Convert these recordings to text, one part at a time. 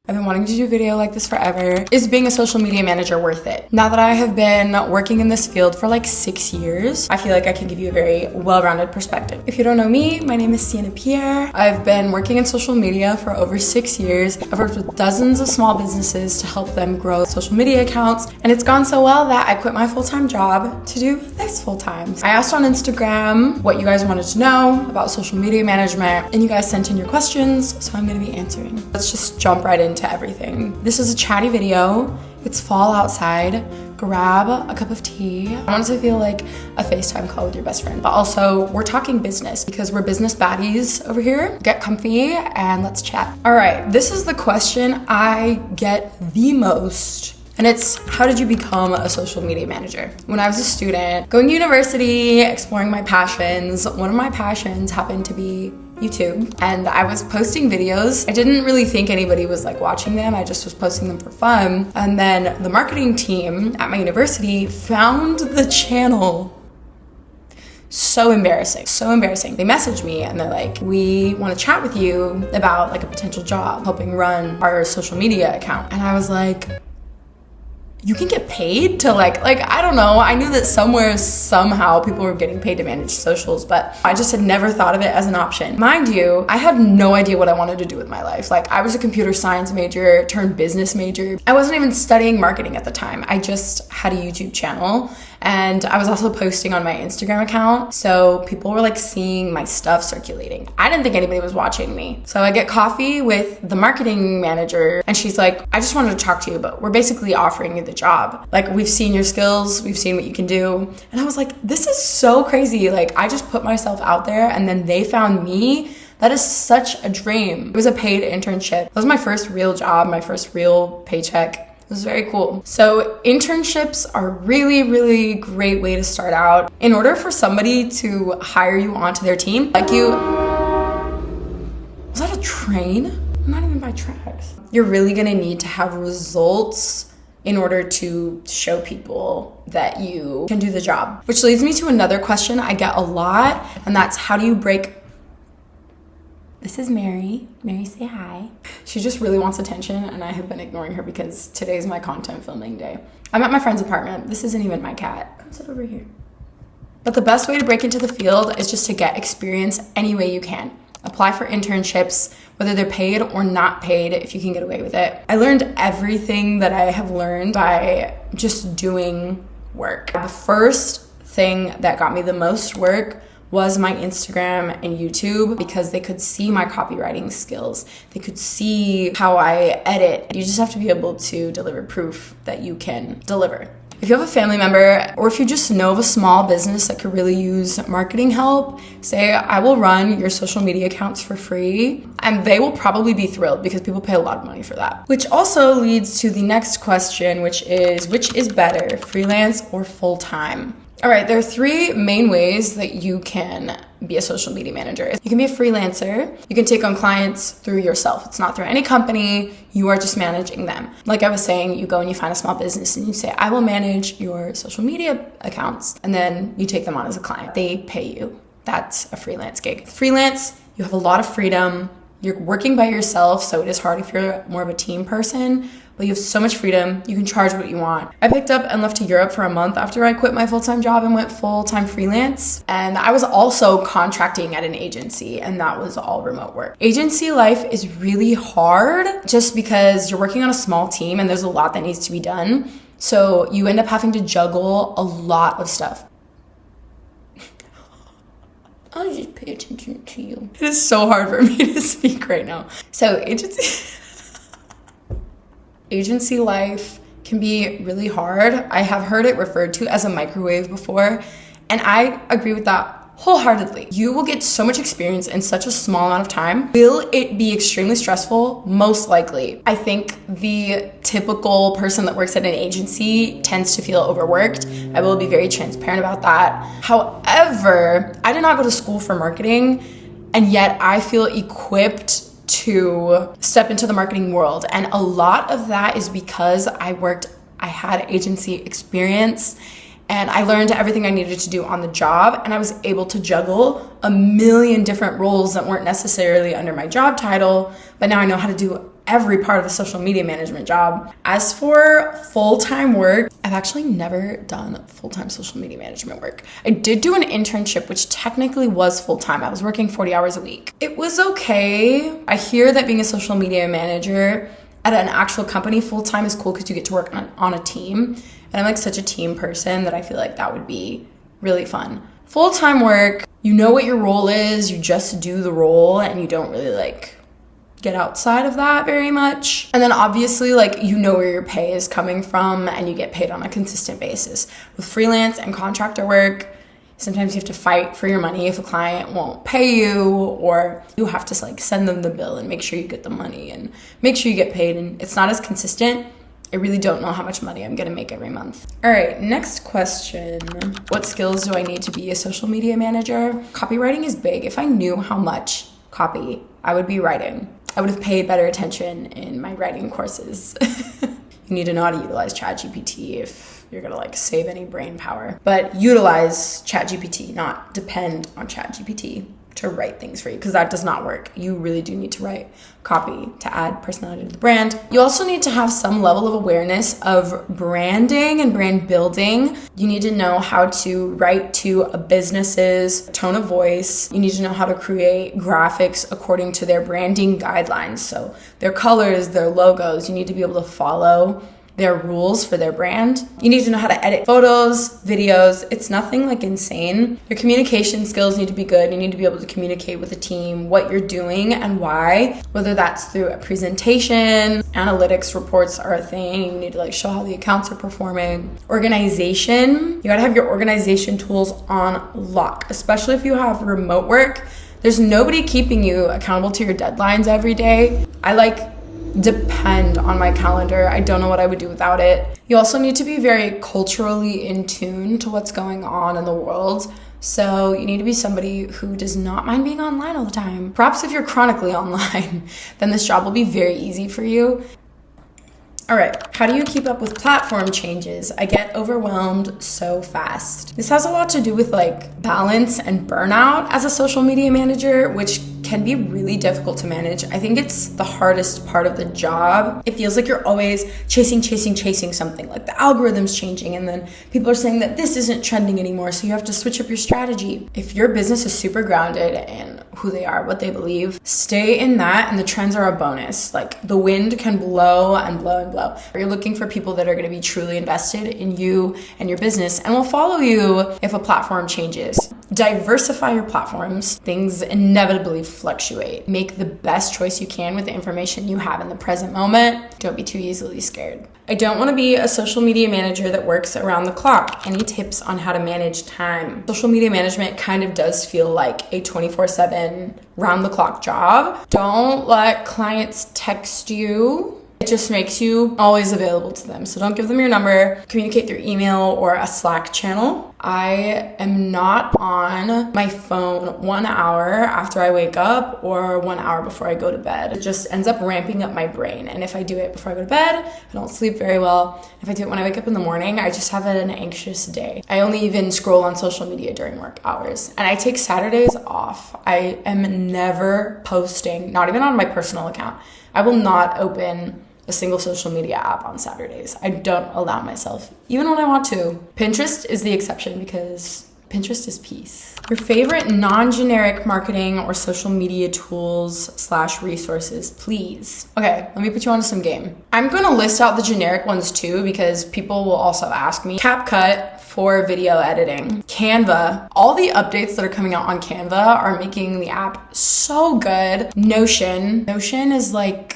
I've been wanting to do a video like this forever. Is being a social media manager worth it? Now that I have been working in this field for like 6 years, I feel like I can give you a very well-rounded perspective. If you don't know me, my name is Sienna. I've been working in social media for over 6 years. I've worked with dozens of small businesses to help them grow social media accounts, and it's gone so well that I quit my full-time job to do this full-time. I asked on Instagram what you guys wanted to know about social media management, and you guys sent in your questions, so I'm gonna be answering. Let's just jump right into everything. This is a chatty video. It's fall outside. Grab a cup of tea. I want it to feel like a FaceTime call with your best friend, but also we're talking business because we're business baddies over here. Get comfy and let's chat. All right, this is the question I get the most. And it's, how did you become a social media manager? When I was a student, going to university, exploring my passions, one of my passions happened to be YouTube, and I was posting videos. I didn't really think anybody was like watching them. I just was posting them for fun. And then the marketing team at my university found the channel. So embarrassing, so embarrassing. They messaged me and they're like, we want to chat with you about like a potential job, helping run our social media account. And I was like, you can get paid to like I don't know. I knew that somewhere, somehow people were getting paid to manage socials, but I just had never thought of it as an option. Mind you, I had no idea what I wanted to do with my life. Like, I was a computer science major turned business major. I wasn't even studying marketing at the time. I just had a YouTube channel, and I was also posting on my Instagram account. So people were like seeing my stuff circulating. I didn't think anybody was watching me. So I get coffee with the marketing manager, and she's like, I just wanted to talk to you, but we're basically offering you the job. Like, we've seen your skills, we've seen what you can do. And I was like, this is so crazy. Like, I just put myself out there and then they found me. That is such a dream. It was a paid internship. That was my first real job, my first real paycheck. It was very cool. So internships are a really, really great way to start out. In order for somebody to hire you onto their team, like you, was that a train? I'm not even by tracks. You're really gonna need to have results in order to show people that you can do the job. Which leads me to another question I get a lot, and that's, how do you break... This is Mary. Mary, say hi. She just really wants attention, and I have been ignoring her because today's my content filming day. I'm at my friend's apartment. This isn't even my cat. Come sit over here. But the best way to break into the field is just to get experience any way you can. Apply for internships, whether they're paid or not paid, if you can get away with it. I learned everything that I have learned by just doing work. The first thing that got me the most work was my Instagram and YouTube, because they could see my copywriting skills. They could see how I edit. You just have to be able to deliver proof that you can deliver. If you have a family member, or if you just know of a small business that could really use marketing help, say, I will run your social media accounts for free, and they will probably be thrilled because people pay a lot of money for that. Which also leads to the next question, which is better, freelance or full-time? All right, there are 3 main ways that you can be a social media manager. You can be a freelancer. You can take on clients through yourself. It's not through any company. You are just managing them. Like I was saying, you go and you find a small business and you say, I will manage your social media accounts. And then you take them on as a client. They pay you. That's a freelance gig. Freelance, you have a lot of freedom. You're working by yourself, so it is hard if you're more of a team person, but you have so much freedom. You can charge what you want. I picked up and left to Europe for a month after I quit my full-time job and went full-time freelance. And I was also contracting at an agency, and that was all remote work. Agency life is really hard just because you're working on a small team and there's a lot that needs to be done. So you end up having to juggle a lot of stuff. I'll just pay attention to you. It is so hard for me to speak right now. So agency life can be really hard. I have heard it referred to as a microwave before, and I agree with that wholeheartedly. You will get so much experience in such a small amount of time. Will it be extremely stressful? Most likely. I think the typical person that works at an agency tends to feel overworked. I will be very transparent about that. However, I did not go to school for marketing, and yet I feel equipped to step into the marketing world. And a lot of that is because I had agency experience, and I learned everything I needed to do on the job, and I was able to juggle a million different roles that weren't necessarily under my job title, but now I know how to do every part of the social media management job. As for full-time work, I've actually never done full-time social media management work. I did do an internship, which technically was full-time. I was working 40 hours a week. It was okay. I hear that being a social media manager at an actual company full-time is cool because you get to work on a team. And I'm like such a team person that I feel like that would be really fun. Full-time work, you know what your role is, you just do the role and you don't really like get outside of that very much. And then obviously like you know where your pay is coming from and you get paid on a consistent basis. With freelance and contractor work, sometimes you have to fight for your money if a client won't pay you, or you have to like send them the bill and make sure you get the money and make sure you get paid, and it's not as consistent. I really don't know how much money I'm gonna make every month. All right, next question. What skills do I need to be a social media manager? Copywriting is big. If I knew how much copy I would be writing, I would have paid better attention in my writing courses. You need to know how to utilize ChatGPT if you're gonna like save any brain power. But utilize ChatGPT, not depend on ChatGPT to write things for you, because that does not work. You really do need to write copy to add personality to the brand. You also need to have some level of awareness of branding and brand building. You need to know how to write to a business's tone of voice. You need to know how to create graphics according to their branding guidelines. So their colors, their logos, you need to be able to follow their rules for their brand. You need to know how to edit photos, videos. It's nothing like insane. Your communication skills need to be good. You need to be able to communicate with the team what you're doing and why, whether that's through a presentation, analytics reports are a thing. You need to like show how the accounts are performing. Organization, you gotta have your organization tools on lock, especially if you have remote work. There's nobody keeping you accountable to your deadlines every day. I like depend on my calendar. I don't know what I would do without it. You also need to be very culturally in tune to what's going on in the world. So you need to be somebody who does not mind being online all the time. Perhaps if you're chronically online, then this job will be very easy for you. All right, how do you keep up with platform changes? I get overwhelmed so fast. This has a lot to do with like balance and burnout as a social media manager, which can be really difficult to manage. I think it's the hardest part of the job. It feels like you're always chasing something, like the algorithm's changing and then people are saying that this isn't trending anymore, so you have to switch up your strategy. If your business is super grounded in who they are, what they believe, stay in that, and the trends are a bonus. Like the wind can blow and blow and blow. You're looking for people that are gonna be truly invested in you and your business and will follow you if a platform changes. Diversify your platforms. Things inevitably fluctuate. Make the best choice you can with the information you have in the present moment. Don't be too easily scared. I don't want to be a social media manager that works around the clock. Any tips on how to manage time? Social media management kind of does feel like a 24/7 round the clock job. Don't let clients text you. It just makes you always available to them. So don't give them your number. Communicate through email or a Slack channel. I am not on my phone 1 hour after I wake up or 1 hour before I go to bed. It just ends up ramping up my brain. And if I do it before I go to bed, I don't sleep very well. If I do it when I wake up in the morning, I just have an anxious day. I only even scroll on social media during work hours. And I take Saturdays off. I am never posting, not even on my personal account. I will not open a single social media app on Saturdays. I don't allow myself, even when I want to. Pinterest is the exception because Pinterest is peace. Your favorite non-generic marketing or social media tools/resources, please. Okay, let me put you onto some game. I'm gonna list out the generic ones too because people will also ask me. CapCut for video editing. Canva. All the updates that are coming out on Canva are making the app so good. Notion. Notion is like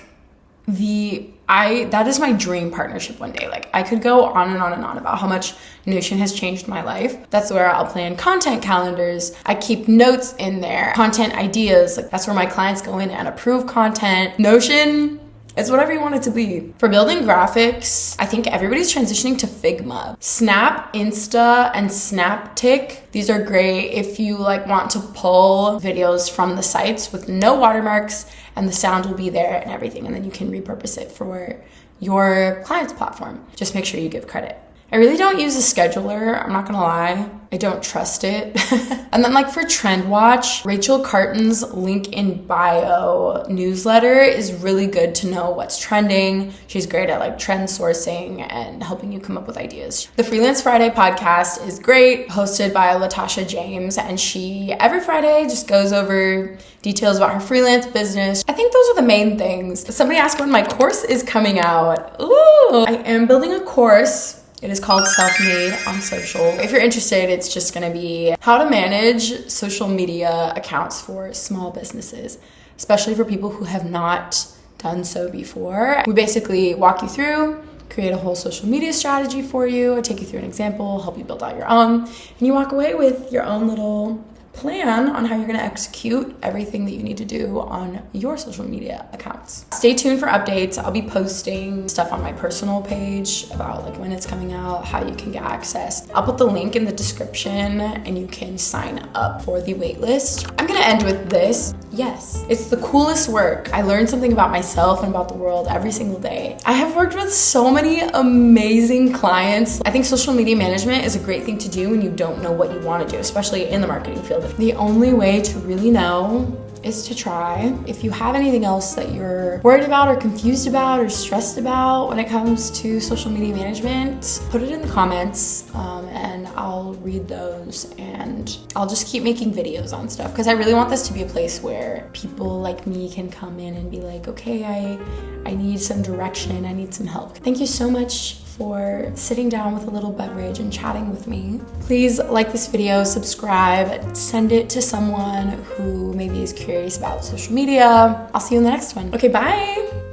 that is my dream partnership one day. Like I could go on and on and on about how much Notion has changed my life. That's where I'll plan content calendars. I keep notes in there, content ideas. Like that's where my clients go in and approve content. Notion, it's whatever you want it to be. For building graphics, I think everybody's transitioning to Figma. Snap, Insta, and Snaptic. These are great if you like want to pull videos from the sites with no watermarks and the sound will be there and everything. And then you can repurpose it for your client's platform. Just make sure you give credit. I really don't use a scheduler, I'm not gonna lie. I don't trust it. And then like for Trend Watch, Rachel Carton's link in bio newsletter is really good to know what's trending. She's great at like trend sourcing and helping you come up with ideas. The Freelance Friday podcast is great, hosted by Latasha James, and she every Friday just goes over details about her freelance business. I think those are the main things. Somebody asked when my course is coming out. Ooh, I am building a course. It is called Self-Made on Social. If you're interested, it's just gonna be how to manage social media accounts for small businesses, especially for people who have not done so before. We basically walk you through, create a whole social media strategy for you, take you through an example, help you build out your own, and you walk away with your own little plan on how you're gonna execute everything that you need to do on your social media accounts. Stay tuned for updates. I'll be posting stuff on my personal page about like when it's coming out, how you can get access. I'll put the link in the description and you can sign up for the waitlist. I'm gonna end with this. Yes, it's the coolest work. I learned something about myself and about the world every single day. I have worked with so many amazing clients. I think social media management is a great thing to do when you don't know what you want to do, especially in the marketing field. The only way to really know is to try. If you have anything else that you're worried about or confused about or stressed about when it comes to social media management, put it in the comments and I'll read those and I'll just keep making videos on stuff because I really want this to be a place where people like me can come in and be like, okay, I need some direction, I need some help. Thank you so much for sitting down with a little beverage and chatting with me. Please like this video, subscribe, send it to someone who maybe is curious about social media. I'll see you in the next one. Okay, bye.